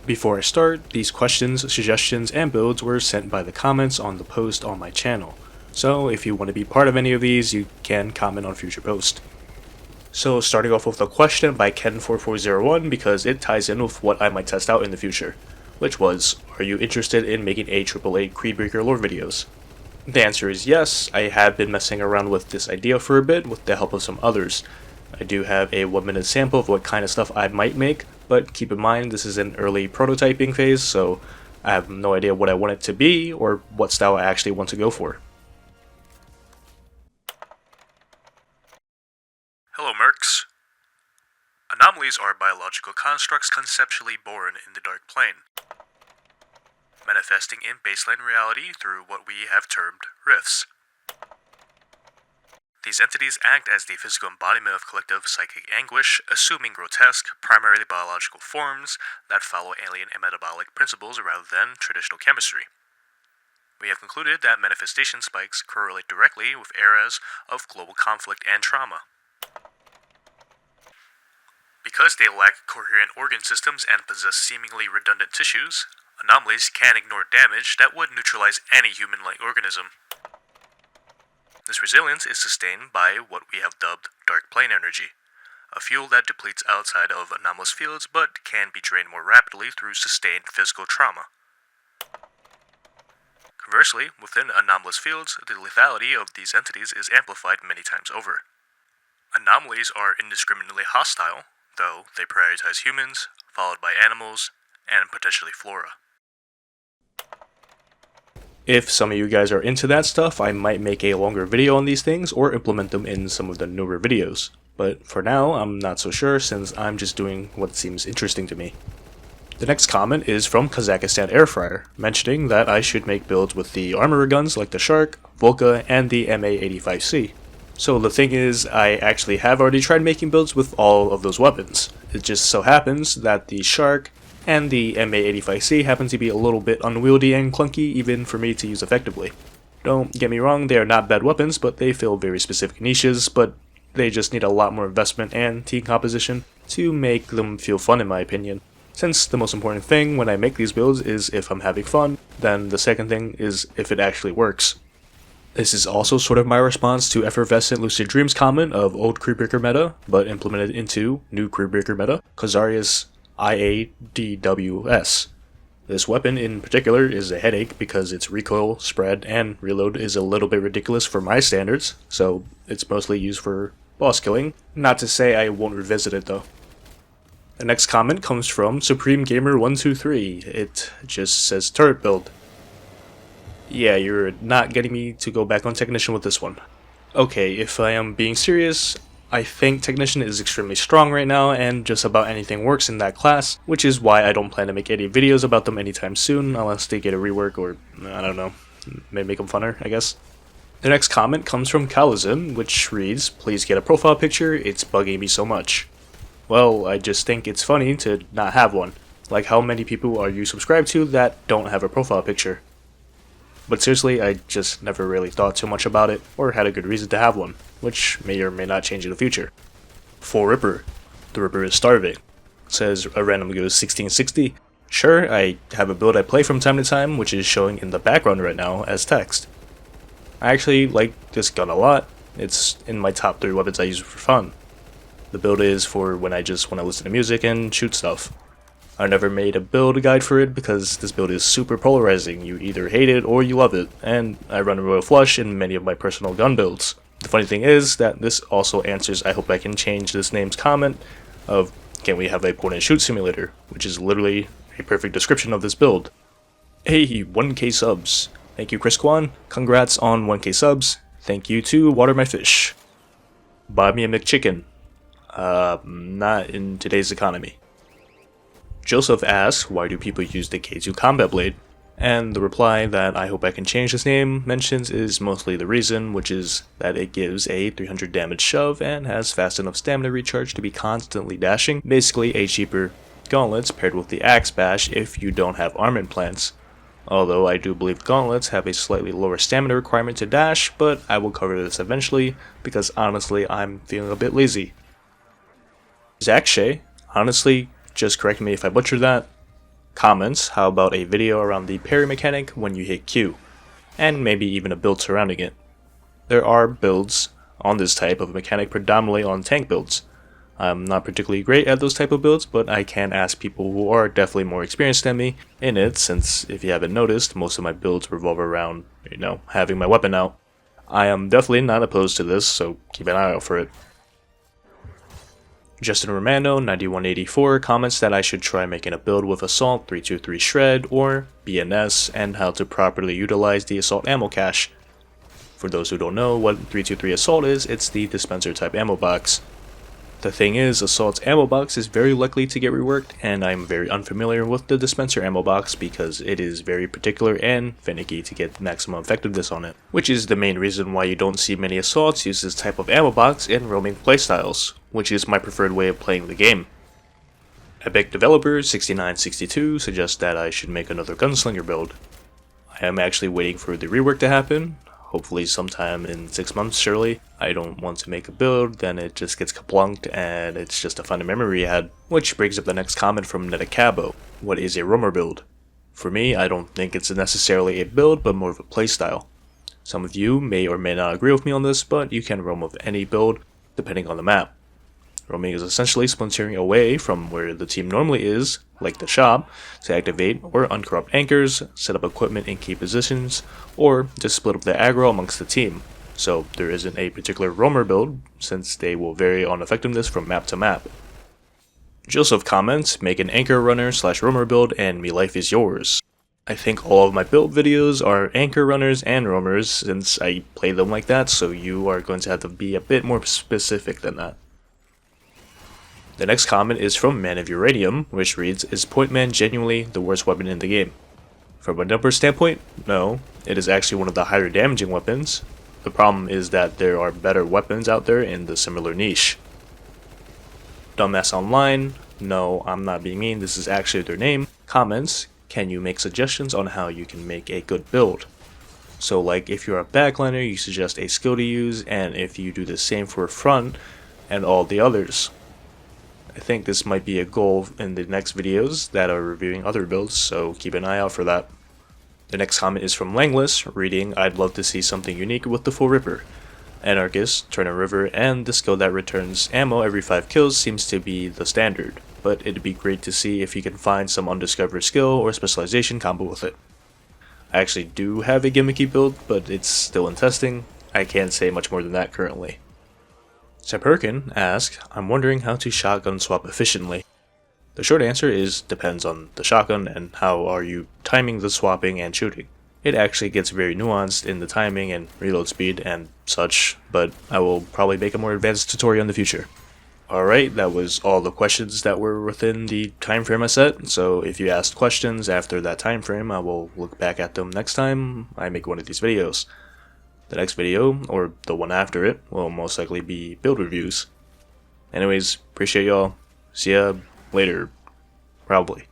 Before I start, these questions, suggestions, and builds were sent by the comments on the post on my channel. So if you want to be part of any of these, you can comment on future posts. So starting off with a question by Ken4401 because it ties in with what I might test out in the future, which was, are you interested in making A888 Creedbreaker lore videos? The answer is yes. I have been messing around with this idea for a bit with the help of some others. I do have a 1-minute sample of what kind of stuff I might make, but keep in mind this is an early prototyping phase, so I have no idea what I want it to be or what style I actually want to go for. Hello, Mercs. Anomalies are biological constructs conceptually born in the dark plane, manifesting in baseline reality through what we have termed rifts. These entities act as the physical embodiment of collective psychic anguish, assuming grotesque, primarily biological forms that follow alien and metabolic principles rather than traditional chemistry. We have concluded that manifestation spikes correlate directly with eras of global conflict and trauma. Because they lack coherent organ systems and possess seemingly redundant tissues, anomalies can ignore damage that would neutralize any human-like organism. This resilience is sustained by what we have dubbed dark plane energy, a fuel that depletes outside of anomalous fields but can be drained more rapidly through sustained physical trauma. Conversely, within anomalous fields, the lethality of these entities is amplified many times over. Anomalies are indiscriminately hostile, though they prioritize humans, followed by animals, and potentially flora. If some of you guys are into that stuff, I might make a longer video on these things or implement them in some of the newer videos. But for now, I'm not so sure since I'm just doing what seems interesting to me. The next comment is from Kazakhstan Airfryer, mentioning that I should make builds with the armor guns like the SHRK, Volca, and the MA85C. So the thing is, I actually have already tried making builds with all of those weapons. It just so happens that the SHRK and the MA85C happen to be a little bit unwieldy and clunky even for me to use effectively. Don't get me wrong, they are not bad weapons, but they fill very specific niches, but they just need a lot more investment and team composition to make them feel fun in my opinion. Since the most important thing when I make these builds is if I'm having fun, then the second thing is if it actually works. This is also sort of my response to Effervescent Lucid Dreams comment of old Creedbreaker meta, but implemented into new Creedbreaker meta, Casuarius IADWS. This weapon in particular is a headache because its recoil, spread, and reload is a little bit ridiculous for my standards, so it's mostly used for boss killing. Not to say I won't revisit it though. The next comment comes from Supreme Gamer 123. It just says turret build. Yeah, you're not getting me to go back on Technician with this one. Okay, if I am being serious, I think Technician is extremely strong right now and just about anything works in that class, which is why I don't plan to make any videos about them anytime soon unless they get a rework or, I don't know, maybe make them funner, I guess. The next comment comes from Kalazin, which reads, please get a profile picture, it's bugging me so much. Well, I just think it's funny to not have one. Like how many people are you subscribed to that don't have a profile picture? But seriously, I just never really thought too much about it, or had a good reason to have one, which may or may not change in the future. For Ripper. The Ripper is starving. Says a random goes 1660. Sure, I have a build I play from time to time, which is showing in the background right now as text. I actually like this gun a lot. It's in my top 3 weapons I use for fun. The build is for when I just want to listen to music and shoot stuff. I never made a build guide for it because this build is super polarizing. You either hate it or you love it, and I run a Royal Flush in many of my personal gun builds. The funny thing is that this also answers I hope I can change this name's comment of can we have a point and shoot simulator, which is literally a perfect description of this build. Hey, 1k subs. Thank you Chris Kwan, congrats on 1k subs. Thank you to Water My Fish. Buy me a McChicken. Not in today's economy. Joseph asks, why do people use the K2 combat blade? And the reply that I hope I can change this name mentions is mostly the reason, which is that it gives a 300 damage shove and has fast enough stamina recharge to be constantly dashing, basically a cheaper gauntlets paired with the axe bash if you don't have arm implants. Although I do believe gauntlets have a slightly lower stamina requirement to dash, but I will cover this eventually because honestly I'm feeling a bit lazy. Zach Shea, honestly, just correct me if I butchered that. Comments, how about a video around the parry mechanic when you hit Q, and maybe even a build surrounding it. There are builds on this type of mechanic predominantly on tank builds. I'm not particularly great at those type of builds, but I can ask people who are definitely more experienced than me in it, since if you haven't noticed, most of my builds revolve around, having my weapon out. I am definitely not opposed to this, so keep an eye out for it. Justin Romano 9184 comments that I should try making a build with Assault 323 Shred or BNS and how to properly utilize the Assault ammo cache. For those who don't know what 323 Assault is, it's the dispenser type ammo box. The thing is, Assault's ammo box is very likely to get reworked, and I'm very unfamiliar with the dispenser ammo box because it is very particular and finicky to get maximum effectiveness on it, which is the main reason why you don't see many Assaults use this type of ammo box in roaming playstyles, which is my preferred way of playing the game. Epic Developer 6962 suggests that I should make another Gunslinger build. I am actually waiting for the rework to happen. Hopefully sometime in 6 months, surely. I don't want to make a build, then it just gets kaplunked and it's just a fun memory I had. Which brings up the next comment from Netacabo. What is a roamer build? For me, I don't think it's necessarily a build, but more of a playstyle. Some of you may or may not agree with me on this, but you can roam with any build, depending on the map. Roaming is essentially splintering away from where the team normally is, like the shop, to activate or uncorrupt anchors, set up equipment in key positions, or just split up the aggro amongst the team. So there isn't a particular roamer build, since they will vary on effectiveness from map to map. Joseph comments, make an anchor runner / roamer build and me life is yours. I think all of my build videos are anchor runners and roamers, since I play them like that, so you are going to have to be a bit more specific than that. The next comment is from Man of Uranium, which reads, is Pointman genuinely the worst weapon in the game? From a numbers standpoint, no. It is actually one of the higher damaging weapons. The problem is that there are better weapons out there in the similar niche. Dumbass Online, no, I'm not being mean, this is actually their name, comments, can you make suggestions on how you can make a good build? So like if you're a backliner, you suggest a skill to use, and if you do the same for front and all the others. I think this might be a goal in the next videos that are reviewing other builds, so keep an eye out for that. The next comment is from Langless, reading, I'd love to see something unique with the Full Ripper. Anarchist, Turn a River, and the skill that returns ammo every 5 kills seems to be the standard, but it'd be great to see if you can find some undiscovered skill or specialization combo with it. I actually do have a gimmicky build, but it's still in testing. I can't say much more than that currently. SHRK asks, I'm wondering how to shotgun swap efficiently. The short answer is depends on the shotgun and how are you timing the swapping and shooting. It actually gets very nuanced in the timing and reload speed and such, but I will probably make a more advanced tutorial in the future. Alright, that was all the questions that were within the time frame I set, so if you asked questions after that time frame, I will look back at them next time I make one of these videos. The next video, or the one after it, will most likely be build reviews. Anyways, appreciate y'all. See ya later. Probably.